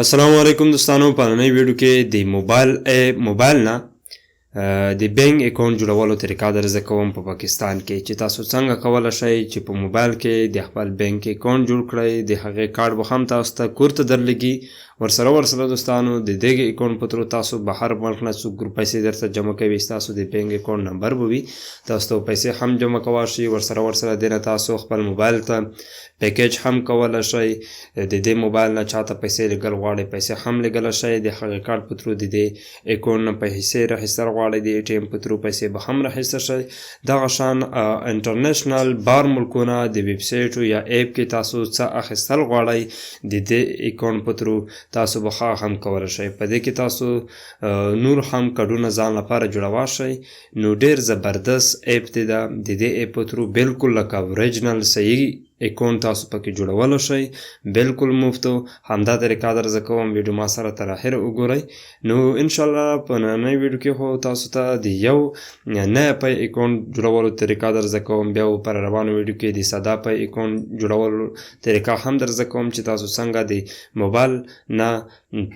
السلام علیکم دوستانو. په نننۍ ویډیو کې د موبایل نه د بینک اکاونټ جوړولو طریقه در زده کوم په پاکستان کې چې تاسو څنګه کولی شئ چې په موبایل کې د خپل بینک اکاونټ جوړ کړئ. د هغې کارډ به هم تاسو ته کور ته درلګي. ورسره دوستانو د دغه اکاونټ په ترو تاسو بهر ملک نه څوک پیسې درته جمع کوي، ستاسو د بینک اکاونټ نمبر به وي، تاسو ته پیسې هم جمع کولی شئ. ورسره دې نه تاسو خپل موبایل ته پیکیج هم کولی شئ. د دې موبایل نه چاته پیسې لیږل غواړئ پیسې هم لیږلی شئ. د هغې کارډ په ترو د دې اکاونټ نه پیسې راخیستل غواړئ د اې ټي ایم په ترو پیسې به هم راخیسته شئ. دغه شان انټرنیشنل بار ملکونه د ویب سایټو یا ایپ کې تاسو څه اخیستل غواړئ د دې اکاونټ په ترو تاسو به هم کولی شئ. په دې کې تاسو نور هم کډونه ځان لپاره جوړولی شئ. نو ډېر زبردست ایپ دی دا. د دې ایپ په ترو بالکل لکه اوریجنل صحیح اکاونټ تاسو پکې جوړولی شئ، بالکل مفتو. همدا طریقه در زده کوم. ویډیو ما سره تر اخره وګورئ. نو انشاءالله په نننۍ ویډیو کې خو تاسو ته د یو نوی پی اکاونټ جوړولو طریقه در زده کوم. بیا پر روانو ویډیو کې د ساده پی اکاونټ جوړولو طریقه هم در زده کوم چې تاسو څنګه د موبایل نه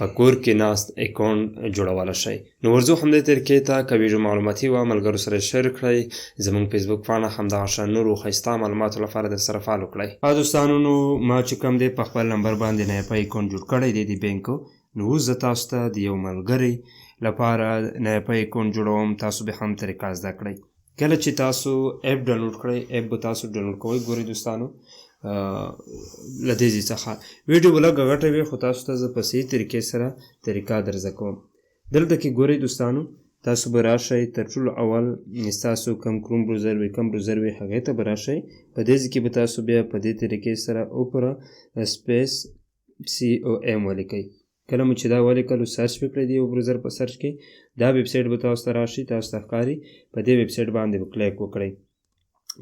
په کور کې ناست اکاونټ جوړولی شئ. نو ورځو همدې طریقې ته که ویډیو معلوماتي وه ملګرو سره شیر کړئ. زموږ فیسبوک پاڼه همدغه شان نورو ښایسته معلوماتو لپاره در سره فالو کړئ. دوستانو نو ما چې کوم دی په خپل نمبر باندې نوی پی اکاونټ جوړ کړی دی د بینکو. نو اوس زه تاسو ته د یو ملګري لپاره نوی پی اکاونټ جوړوم. تاسو به هم طریقه زده کړئ. کله چې تاسو ایپ ډاونلوډ کړئ، ایپ به تاسو ډاونلوډ کوئ. ګورئ دوستانو له دې ځای څخه ویډیو به لږه غټه وي، خو تاسو ته زه په صحیح طریقې سره طریقه در زده کوم. دلته کې ګورئ دوستانو تاسو به راشئ. تر ټولو اول ستاسو کوم کروم بروزر وي هغې ته به راشئ. په دې ځای کې به تاسو بیا په دې طریقې سره اوپرا سپیس COM ولیکئ. کله مو چې دا ولیکلو سرچ به کړئ د یو بروزر په سرچ کې. دا ویب سایټ به تاسو ته راشي، تاسو ته ښکاري. په دې ویب سایټ باندې به کلیک وکړئ.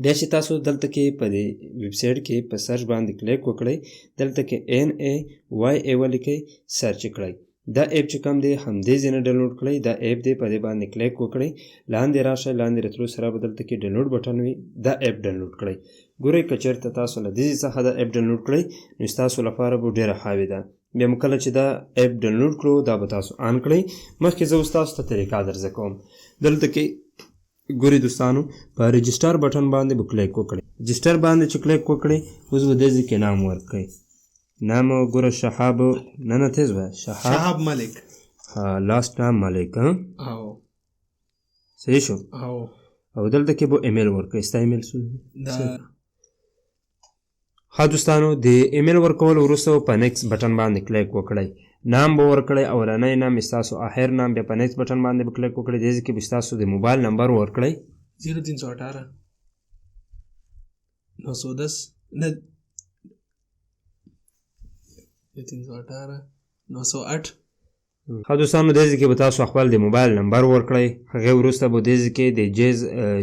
بیا چې تاسو دلته کې په دې ویب سایټ کې په سرچ باندې کلیک وکړئ، دلته کې NAYA ولیکئ، سرچ کړئ. دا ایپ چې کوم دی همدې ځای نه ډاونلوډ کړئ. دا ایپ دی، په دې باندې کلیک وکړئ. لاندې راشئ، لاندې راتلو سره به دلته کې ډاونلوډ بټن وي، دا ایپ ډاونلوډ کړئ. ګورئ که چېرته تاسو له دې ځای څخه دا ایپ ډاونلوډ کړئ نو ستاسو لپاره به ډېره ښه وي. ده بیا مو کله چې دا ایپ ډاونلوډ کړو دا به تاسو آن کړئ. مخکې زه اوس تاسو ته طریقه در زده کوم. دلته کې ګورئ دوستانو په رجسټر بټن باندې به کلیک وکړئ. رجسټر باندې چې کلیک وکړئ اوس به دې ځای کې نام ورکړئ. نام وګوره شهاب، نه تیز وایه، شهاب ملک. لاست نام ملک. صحیح شو. او دلته کې به ایمیل ورکړئ. ستا ایمیل څه دی؟ ښه دوستانو د ایمیل ورکولو وروسته په نیکس بټن باندې کلیک وکړئ. نام به ورکړئ. اولنی نام ستاسو، آخر نام. بیا په نیکس بټن باندې به کلیک وکړئ. دې ځای کې به ستاسو د موبایل نمبر ورکړئ. 0318 910 نه 318 908. ښه دوستانو دې ځای کې به تاسو خپل د موبایل نمبر ورکړئ. هغې وروسته به دې ځای کې د جیز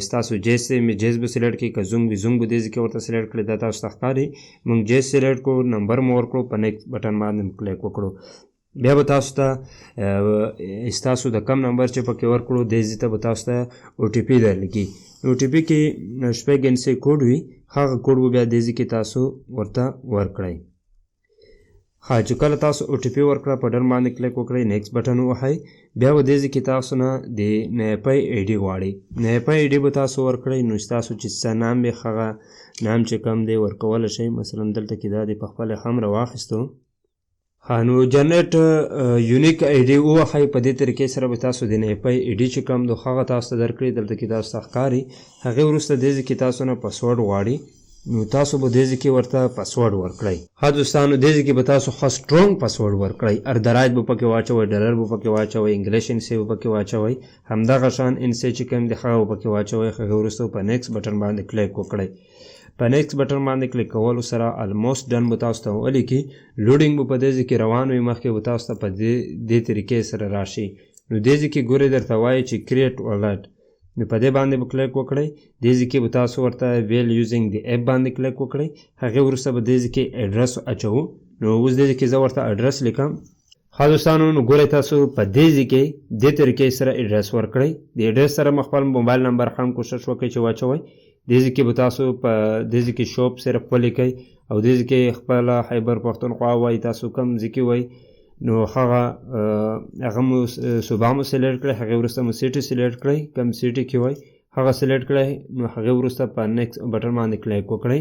ستاسو جیز جیز به سلیکټ کړئ. که زونګ وي زونګ به دې ځای کې ورته سلیکټ کړئ. دا تاسو ته ښکاري. موږ جیز سلیکټ کړو، نمبر مو ورکړو، په نیکس بټن باندې کلیک وکړو. بیا به تاسو ته ستاسو د کم نمبر چې پکې ورکړو دې ځای ته به تاسو ته OTP درلګي. OTP کې شپږ انسي کوډ وي، هغه کوډ به بیا دې ځای کې تاسو ورته ورکړئ. ښه چې کله تاسو OTP ورکړه په ډن باندې کلیک وکړئ، نیکس بټن ووهئ. بیا به دې ځای کې تاسو نه د نوی پی ID غواړئ. نوی پی ID به تاسو ورکړئ. نو ستاسو چې څه نام وي هغه نام چې کوم دی ورکولی شئ. مثلا دلته کې دا دی په خپله هم راواخیستو. ها نو جنریټ یونیک ID ووهئ. په دې طریقې سره به تاسو د نوی پی ID چې کوم دی هغه تاسو ته درکړي. دلته کې تاسو ته ښکاري. هغې وروسته دې ځای کې تاسو نه پاسورډ غواړي. نو تاسو به دې ځای کې ورته پاسورډ ورکړئ. ښه دوستانو دې ځای کې به تاسو ښه سټرونګ پاسورډ ورکړئ. اردراج به پکې واچوئ، ډالر به پکې واچوئ، انګلیش انسی به پکې واچوئ، همدغه شان انسی چې کوم دی هغه به پکې واچوئ. هغې وروسته په نیکس بټن باندې کلیک وکړئ. په نیکس بټن باندې کلیک کولو سره الموست ډن به تاسو ته ولیکي. لوډینګ به په دې ځای کې روان وي. مخکې به تاسو ته په دې طریقې سره راشي. نو دې ځای کې ګورئ درته وایي چې کریټ والټ. نو په دې باندې به کلیک وکړئ. دې ځای کې به تاسو ورته ویل یوزینګ د ایپ باندې کلیک وکړئ. هغې وروسته به دې ځای کې اډرس اچوو. نو اوس دې ځای کې زه ورته اډرس لیکم. ښه دوستانو نو ګورئ تاسو په دې ځای کې دې طریقې سره اډرس ورکړئ. د اډرس سره مو خپل موبایل نمبر هم کوشش وکړئ چې واچوئ. دې ځای کې به تاسو په دې ځای کې شاپ صرف ولیکئ او دې ځای کې خپله خیبر پښتونخوا وایي، تاسو کوم ځای کې وایي نو هغه مو صوبه مو سلیکټ کړئ، هغې وروسته مو سیټي سلیکټ کړئ، کوم سیټي کې وای هغه سلیکټ کړئ. نو هغې وروسته په نیکسټ بټن باندې کلیک وکړئ.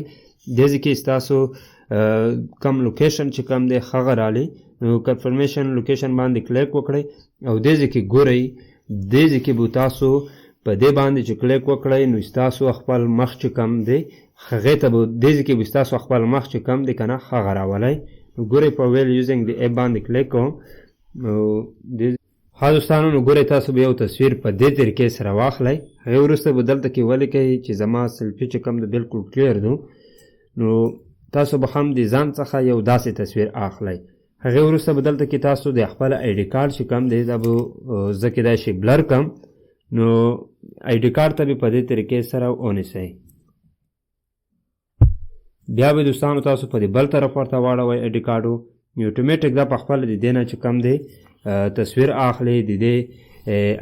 دې ځای کې ستاسو کم لوکیشن چې کم دی هغه رالی. نو کنفرمیشن لوکیشن باندې کلیک وکړئ او دې ځای کې ګورئ، دې ځای کې به تاسو په دې باندې چې کلیک وکړئ نو ستاسو خپل مخ چې کم دی هغې ته به دې ځای کې به ستاسو خپل مخ چې کم دی که نه هغه راولی. نو ګورئ په ویل یوزینګ د ایپ باندې کلیک کوم. نو ها دوستانو نو ګورئ تاسو به یو تصویر په دې طریقې سره واخلئ. هغې وروسته به دلته کې ولیکئ چې زما سلفي چې کم دی بالکل کلیر دی. نو تاسو به هم د ځان څخه یو داسې تصویر اخلئ. هغې وروسته به دلته کې تاسو د خپل آی ډي کارډ چې کم دی دا به زه کیدای شي بلر کم. نو آی ډي کارډ ته به په دې طریقې سره ونیسئ. بیا به دوستانو تاسو په دې بل طرف ورته واړوئ آی ډي کارډ. اتومیټیک دا په خپله د دې نه چې کم دی تصویر اخلي، د دې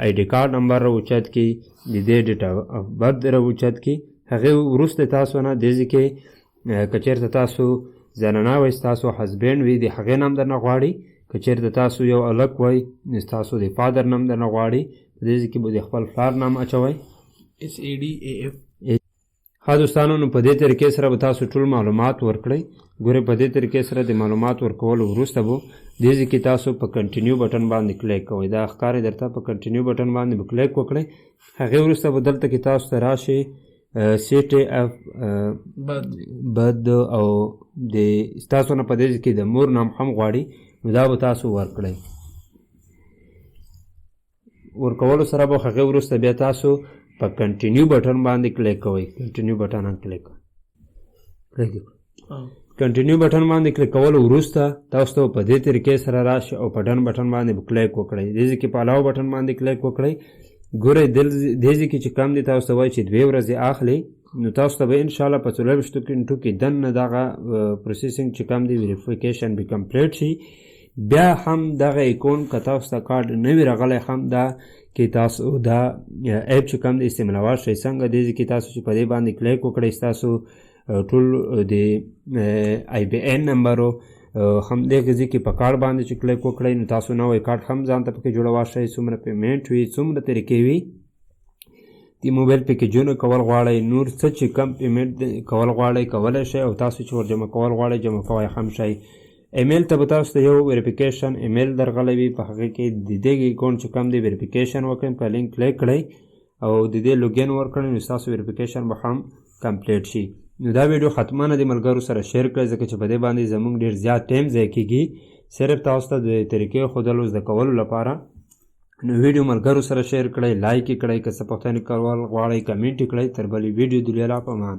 آی ډي کارډ نمبر راوچت کړي، د دې ډیټ اف برث راوچت کړي. هغې وروسته تاسو نه دې ځای کې که چېرته تاسو زنانه وئ ستاسو هسبینډ وي د هغې نام درنه غواړي، که چېرته تاسو یو هلک وئ ستاسو د فادر نام درنه غواړي. په دې ځای کې به د خپل پلار نام اچوئ. SADAF. ها دوستانو نو په دې طریقې سره به تاسو ټول معلومات ورکړئ. ګورئ په دې طریقې سره د معلومات ورکولو وروسته به دې ځای کې تاسو په کنټینیو بټن باندې کلیک کوئ. دا ښکاري درته په کنټینیو بټن باندې به کلیک وکړئ. هغې وروسته به دلته کې تاسو ته راشي سیټي اف بد او د ستاسو نه په دې ځای کې د مور نام هم غواړي. نو دا به تاسو ورکړئ. ورکولو سره به هغې وروسته بیا تاسو په کنټینیو بټن باندې کلیک کوئ. کنټینیو بټن هم کلیک کنټینیو بټن باندې کلیک کولو وروسته تاسو ته په دې طریقې سره راشي او په ډن بټن باندې به کلیک وکړئ. دې ځای کې په علاوه بټن باندې کلیک وکړئ. ګورئ دې ځای کې چې کم دی تاسو ته وایي چې 2 ورځې اخلي. نو تاسو ته به انشاءالله په 24 غنټو کې دننه دغه پروسیسینګ چې کم دی ویریفیکیشن به کمپلیټ شي. بیا هم دغه ایکون که تاسو ته کارډ نه وي راغلی هم دا کې تاسو دا ایپ چې کم دی استعمالولی شئ. څنګه دې ځای کې تاسو چې په دې باندې کلیک وکړئ ستاسو ټول د IBN نمبرو همدې ځای کې په کارډ باندې چې کلیک وکړئ نو تاسو نوی کارډ هم ځان ته پکې جوړولی شئ. څومره پیمنټ وي، څومره طریقې وي د موبایل پیکیجونه کول غواړئ، نور څه چې کم پیمنټ کول غواړئ کولی شئ، او تاسو چې ور جمع کول غواړئ جمع کوی هم شئ. ایمیل ته به تاسو ته یو ویریفیکیشن ایمیل درغلی وي، په هغې کې د دې اکاونټ چې کم دی ویریفیکیشن وکړئ، په لینک کلیک کړئ او د دې لوګین ورکړئ نو ستاسو ویریفیکیشن به هم کمپلیټ شي. نو دا ویډیو حتما د ملګرو سره شیر کړئ ځکه چې په دې باندې زموږ ډېر زیات ټایم ضایع کېږي صرف تاسو ته د طریقې ښودلو زده کولو لپاره. نو ویډیو ملګرو سره شیر کړئ، لایک یې کړئ، که څه پوښتنې کول غواړئ کمنټ یې کړئ. تر بلې ویډیو د لیلا په امان.